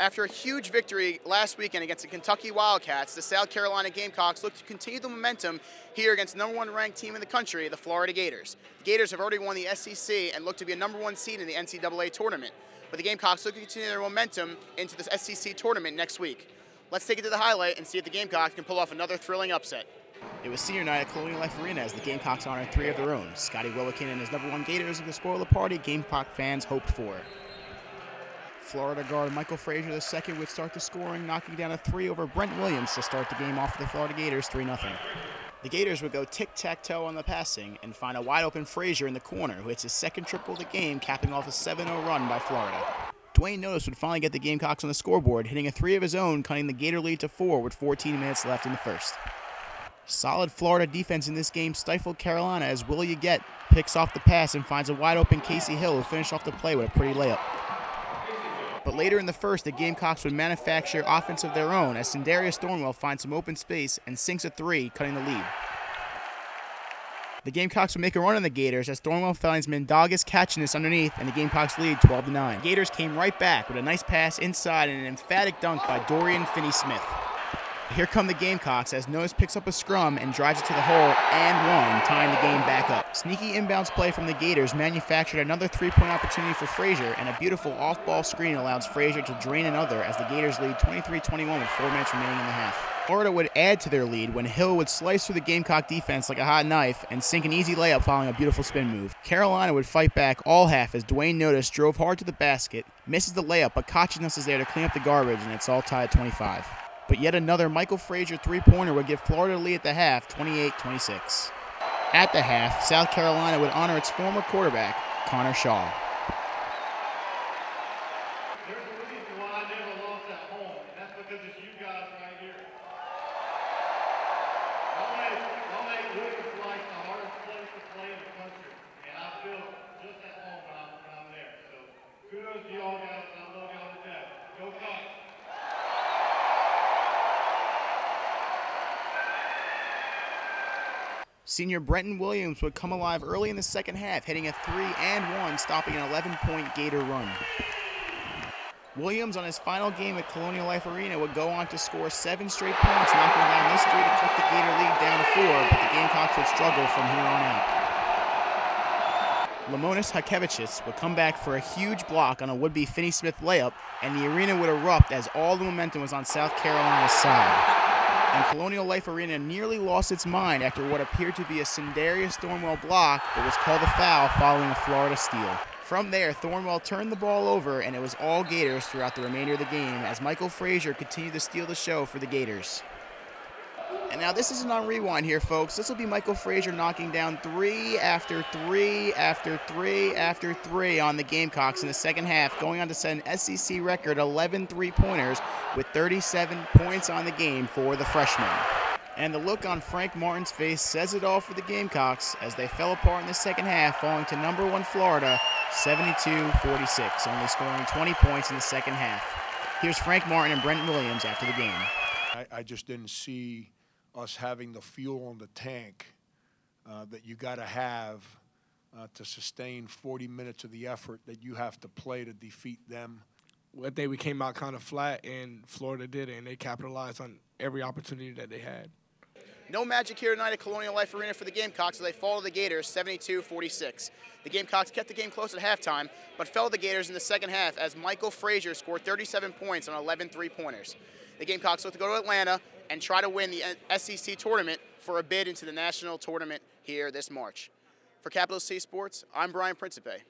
After a huge victory last weekend against the Kentucky Wildcats, the South Carolina Gamecocks look to continue the momentum here against the #1 ranked team in the country, the Florida Gators. The Gators have already won the SEC and look to be a #1 seed in the NCAA tournament. But the Gamecocks look to continue their momentum into the SEC tournament next week. Let's take it to the highlight and see if the Gamecocks can pull off another thrilling upset. It was senior night at Colonial Life Arena as the Gamecocks honored 3 of their own. Scotty Willikin and his #1 Gators of the spoiler party Gamecock fans hoped for. Florida guard Michael Frazier II would start the scoring, knocking down a 3 over Brent Williams to start the game off for the Florida Gators 3-0. The Gators would go tic-tac-toe on the passing and find a wide-open Frazier in the corner, who hits his second triple of the game, capping off a 7-0 run by Florida. Dwayne Notice would finally get the Gamecocks on the scoreboard, hitting a 3 of his own, cutting the Gator lead to 4 with 14 minutes left in the first. Solid Florida defense in this game stifled Carolina as Will You Get picks off the pass and finds a wide-open Casey Hill, who finished off the play with a pretty layup. But later in the first, the Gamecocks would manufacture offense of their own as Sindarius Thornwell finds some open space and sinks a 3, cutting the lead. The Gamecocks would make a run on the Gators as Thornwell finds Mendagas catching this underneath, and the Gamecocks lead 12-9. Gators came right back with a nice pass inside and an emphatic dunk by Dorian Finney-Smith. Here come the Gamecocks as Notice picks up a scrum and drives it to the hole and 1, tying the game back up. Sneaky inbounds play from the Gators manufactured another 3-point opportunity for Frazier, and a beautiful off-ball screen allows Frazier to drain another as the Gators lead 23-21 with 4 minutes remaining in the half. Florida would add to their lead when Hill would slice through the Gamecock defense like a hot knife and sink an easy layup following a beautiful spin move. Carolina would fight back all half as Dwayne Notice drove hard to the basket, misses the layup, but Kachinus is there to clean up the garbage, and it's all tied at 25. But yet another Michael Frazier 3-pointer would give Florida the lead at the half, 28-26. At the half, South Carolina would honor its former quarterback, Connor Shaw. There's a reason why I never lost at home, and that's because it's you guys right here. I'll make Williams like the hardest place to play in the country, and I feel just at home when I'm there. So kudos to y'all guys, and I love y'all to death. Go Cocks! Senior Brenton Williams would come alive early in the second half, hitting a 3 and 1, stopping an 11-point Gator run. Williams, on his final game at Colonial Life Arena, would go on to score 7 straight points, knocking down this 3 to cut the Gator lead down to 4, but the Gamecocks would struggle from here on out. Lamonis Hakevicius would come back for a huge block on a would-be Finney-Smith layup, and the arena would erupt as all the momentum was on South Carolina's side. And Colonial Life Arena nearly lost its mind after what appeared to be a Sindarius Thornwell block, but was called a foul following a Florida steal. From there, Thornwell turned the ball over, and it was all Gators throughout the remainder of the game as Michael Frazier continued to steal the show for the Gators. And now this isn't on rewind here, folks. This will be Michael Frazier knocking down 3 after 3 after 3 after 3 on the Gamecocks in the second half, going on to set an SEC record 11 3-pointers with 37 points on the game for the freshman. And the look on Frank Martin's face says it all for the Gamecocks as they fell apart in the second half, falling to #1 Florida 72-46, only scoring 20 points in the second half. Here's Frank Martin and Brent Williams after the game. I just didn't see us having the fuel in the tank that you got to have to sustain 40 minutes of the effort that you have to play to defeat them. I think we came out kind of flat, and Florida did it, and they capitalized on every opportunity that they had. No magic here tonight at Colonial Life Arena for the Gamecocks as they fall to the Gators 72-46. The Gamecocks kept the game close at halftime, but fell to the Gators in the second half as Michael Frazier scored 37 points on 11 3-pointers. The Gamecocks look to go to Atlanta and try to win the SEC tournament for a bid into the national tournament here this March. For Capital C Sports, I'm Brian Principe.